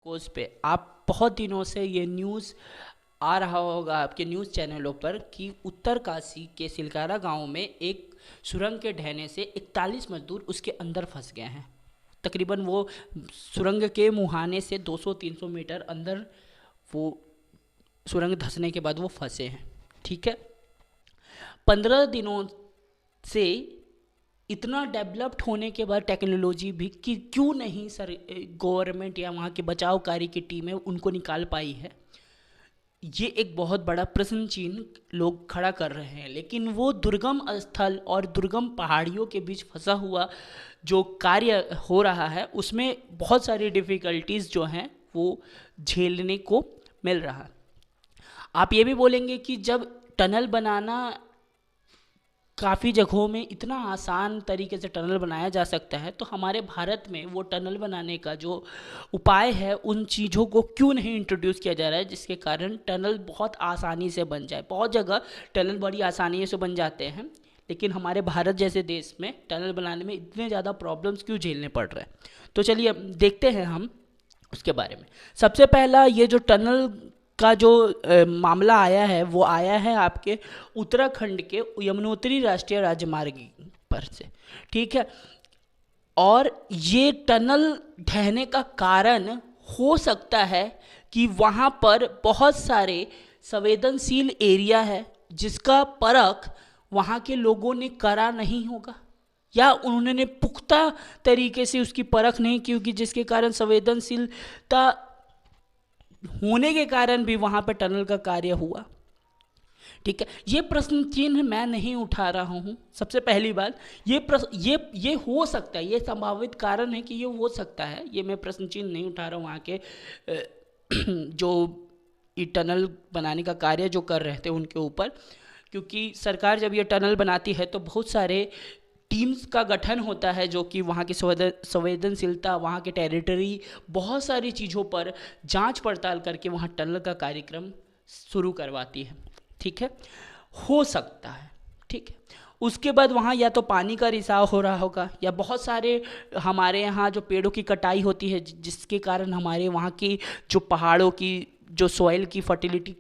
Post पे आप बहुत दिनों से ये न्यूज़ आ रहा होगा आपके न्यूज़ चैनलों पर कि उत्तरकाशी के सिलकारा गांव में एक सुरंग के ढहने से 41 मजदूर उसके अंदर फंस गए हैं। तकरीबन वो सुरंग के मुहाने से 200-300 मीटर अंदर वो सुरंग धंसने के बाद वो फंसे हैं। ठीक है, 15 दिनों से इतना डेवलप्ड होने के बाद टेक्नोलॉजी भी कि क्यों नहीं सर गवर्नमेंट या वहाँ के बचाव कार्य की टीमें उनको निकाल पाई है, ये एक बहुत बड़ा प्रश्न चिन्ह लोग खड़ा कर रहे हैं। लेकिन वो दुर्गम स्थल और दुर्गम पहाड़ियों के बीच फंसा हुआ जो कार्य हो रहा है उसमें बहुत सारी डिफ़िकल्टीज़ जो हैं वो झेलने को मिल रहा है। आप ये भी बोलेंगे कि जब टनल बनाना काफ़ी जगहों में इतना आसान तरीके से टनल बनाया जा सकता है, तो हमारे भारत में वो टनल बनाने का जो उपाय है उन चीज़ों को क्यों नहीं इंट्रोड्यूस किया जा रहा है, जिसके कारण टनल बहुत आसानी से बन जाए। बहुत जगह टनल बड़ी आसानी से बन जाते हैं, लेकिन हमारे भारत जैसे देश में टनल बनाने में इतने ज़्यादा प्रॉब्लम्स क्यों झेलने पड़ रहे हैं। तो चलिए देखते हैं हम उसके बारे में। सबसे पहला ये जो टनल का जो मामला आया है वो आया है आपके उत्तराखंड के यमुनोत्री राष्ट्रीय राजमार्ग पर से। ठीक है, और ये टनल ढहने का कारण हो सकता है कि वहाँ पर बहुत सारे संवेदनशील एरिया है जिसका परख वहाँ के लोगों ने करा नहीं होगा, या उन्होंने पुख्ता तरीके से उसकी परख नहीं की होगी, जिसके कारण संवेदनशीलता होने के कारण भी वहाँ पर टनल का कार्य हुआ। ठीक है, ये प्रश्न चिन्ह मैं नहीं उठा रहा हूँ। सबसे पहली बात, ये हो सकता है, ये संभावित कारण है कि ये हो सकता है, ये मैं प्रश्न चिन्ह नहीं उठा रहा हूँ। वहाँ के जो ये टनल बनाने का कार्य जो कर रहे थे उनके ऊपर, क्योंकि सरकार जब ये टनल बनाती है तो बहुत सारे टीम्स का गठन होता है जो कि वहाँ की संवेदनशीलता, वहाँ के टेरिटरी, बहुत सारी चीज़ों पर जांच पड़ताल करके वहाँ टनल का कार्यक्रम शुरू करवाती है। ठीक है, हो सकता है। ठीक है, उसके बाद वहाँ या तो पानी का रिसाव हो रहा होगा, या बहुत सारे हमारे यहाँ जो पेड़ों की कटाई होती है जिसके कारण हमारे वहाँ की जो पहाड़ों की जो सॉइल की फर्टिलिटी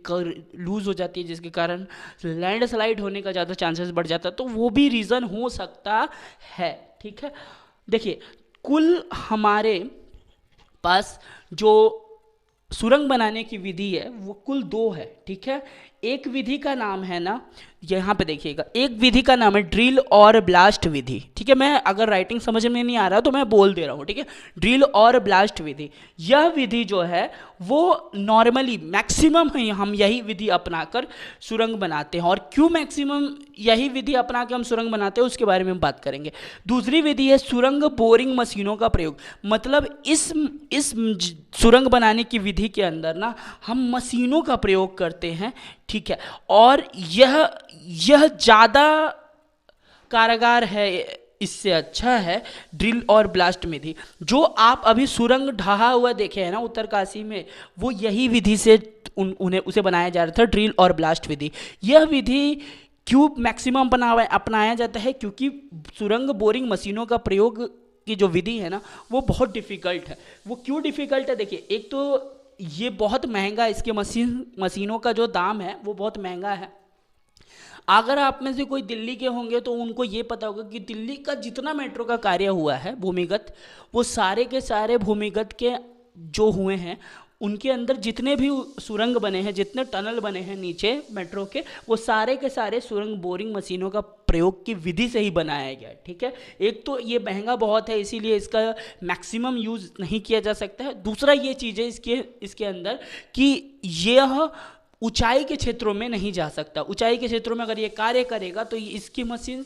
लूज़ हो जाती है, जिसके कारण लैंडस्लाइड होने का ज़्यादा चांसेस बढ़ जाता है, तो वो भी रीज़न हो सकता है। ठीक है, देखिए कुल हमारे पास जो सुरंग बनाने की विधि है वो कुल 2 है। ठीक है, एक विधि का नाम है ना, यहाँ पे देखिएगा, एक विधि का नाम है ड्रिल और ब्लास्ट विधि। ठीक है, मैं अगर राइटिंग समझ में नहीं आ रहा तो मैं बोल दे रहा हूँ। ठीक है, ड्रिल और ब्लास्ट विधि, यह विधि जो है वो नॉर्मली मैक्सिमम हम यही विधि अपनाकर सुरंग बनाते हैं। और क्यों मैक्सिमम यही विधि अपना के हम सुरंग बनाते हैं उसके बारे में हम बात करेंगे। दूसरी विधि है सुरंग बोरिंग मशीनों का प्रयोग। मतलब इस सुरंग बनाने की विधि के अंदर ना हम मशीनों का प्रयोग करते हैं। ठीक है, और यह ज़्यादा कारगर है, इससे अच्छा है ड्रिल और ब्लास्ट विधि। जो आप अभी सुरंग ढहा हुआ देखे हैं ना उत्तरकाशी में, वो यही विधि से उसे बनाया जा रहा था, ड्रिल और ब्लास्ट विधि। यह विधि क्यों मैक्सिमम अपनाया जाता है, क्योंकि सुरंग बोरिंग मशीनों का प्रयोग की जो विधि है ना वो बहुत डिफ़िकल्ट है। वो क्यों डिफ़िकल्ट है, देखिए, एक तो ये बहुत महंगा, इसके मशीनों का जो दाम है वो बहुत महंगा है। अगर आप में से कोई दिल्ली के होंगे तो उनको ये पता होगा कि दिल्ली का जितना मेट्रो का कार्य हुआ है भूमिगत, वो सारे के सारे भूमिगत के जो हुए हैं उनके अंदर जितने भी सुरंग बने हैं, जितने टनल बने हैं नीचे मेट्रो के, वो सारे के सारे सुरंग बोरिंग मशीनों का प्रयोग की विधि से ही बनाया गया। ठीक है, एक तो ये महंगा बहुत है इसीलिए इसका मैक्सिमम यूज़ नहीं किया जा सकता है। दूसरा ये चीज़ है इसके अंदर कि यह ऊंचाई के क्षेत्रों में नहीं जा सकता। ऊंचाई के क्षेत्रों में अगर ये कार्य करेगा तो इसकी मशीन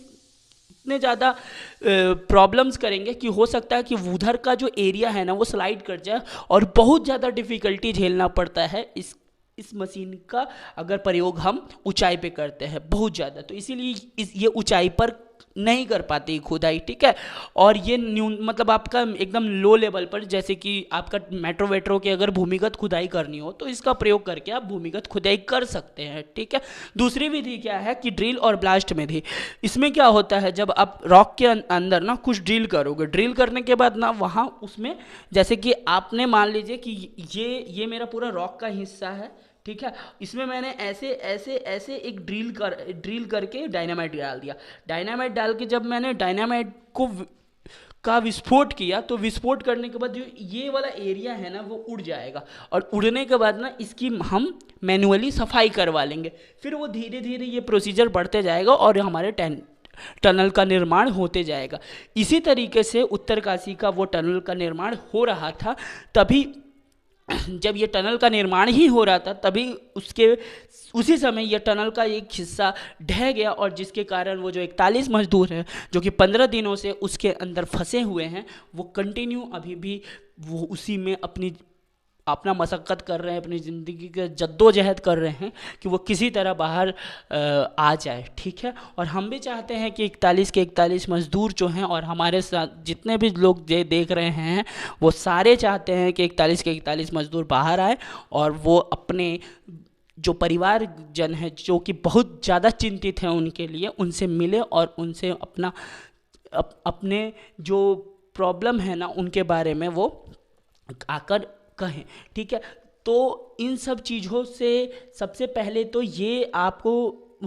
इतने ज़्यादा प्रॉब्लम्स करेंगे कि हो सकता है कि उधर का जो एरिया है ना वो स्लाइड कर जाए, और बहुत ज़्यादा डिफ़िकल्टी झेलना पड़ता है इस मशीन का अगर प्रयोग हम ऊंचाई पे करते हैं बहुत ज़्यादा। तो इसीलिए ये ऊंचाई पर नहीं कर पाती खुदाई, ठीक है। और ये मतलब आपका एकदम लो लेवल पर, जैसे कि आपका मेट्रो वेट्रो की अगर भूमिगत खुदाई करनी हो तो इसका प्रयोग करके आप भूमिगत खुदाई कर सकते हैं, ठीक है। दूसरी विधि क्या है कि ड्रिल और ब्लास्ट विधि। इसमें क्या होता है, जब आप रॉक के अंदर ना कुछ ड्रिल करोगे, ड्रिल करने के बाद ना वहाँ उसमें, जैसे कि आपने मान लीजिए कि ये मेरा पूरा रॉक का हिस्सा है, ठीक है। इसमें मैंने ऐसे ऐसे ऐसे एक ड्रिल करके डायनामाइट डाल दिया। डायनामाइट डाल के जब मैंने डायनामाइट का विस्फोट किया, तो विस्फोट करने के बाद जो ये वाला एरिया है ना वो उड़ जाएगा, और उड़ने के बाद ना इसकी हम मैन्युअली सफाई करवा लेंगे। फिर वो धीरे धीरे ये प्रोसीजर बढ़ते जाएगा और हमारे टनल का निर्माण होते जाएगा। इसी तरीके से उत्तरकाशी का वो टनल का निर्माण हो रहा था। तभी जब ये टनल का निर्माण ही हो रहा था, तभी उसी समय ये टनल का एक हिस्सा ढह गया, और जिसके कारण वो जो 41 मजदूर हैं जो कि 15 दिनों से उसके अंदर फंसे हुए हैं, वो कंटिन्यू अभी भी वो उसी में अपना मशक्क़त कर रहे हैं, अपनी ज़िंदगी का जद्दोजहद कर रहे हैं कि वो किसी तरह बाहर आ जाए, ठीक है। और हम भी चाहते हैं कि 41 के 41 मज़दूर जो हैं, और हमारे साथ जितने भी लोग देख रहे हैं, वो सारे चाहते हैं कि 41 के 41 मज़दूर बाहर आए, और वो अपने जो परिवारजन है जो कि बहुत ज़्यादा चिंतित हैं उनके लिए, उनसे मिले और उनसे अपने जो प्रॉब्लम है ना उनके बारे में वो आकर कहें, ठीक है। तो इन सब चीज़ों से सबसे पहले तो ये आपको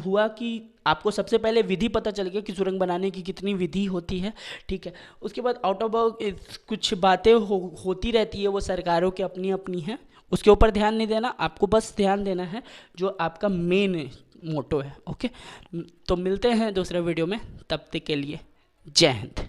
हुआ कि आपको सबसे पहले विधि पता चल गया कि सुरंग बनाने की कितनी विधि होती है, ठीक है। उसके बाद आउट ऑफ बॉक्स कुछ बातें होती रहती है, वो सरकारों की अपनी अपनी हैं, उसके ऊपर ध्यान नहीं देना, आपको बस ध्यान देना है जो आपका मेन मोटो है, ओके। तो मिलते हैं दूसरे वीडियो में, तब तक के लिए जय हिंद।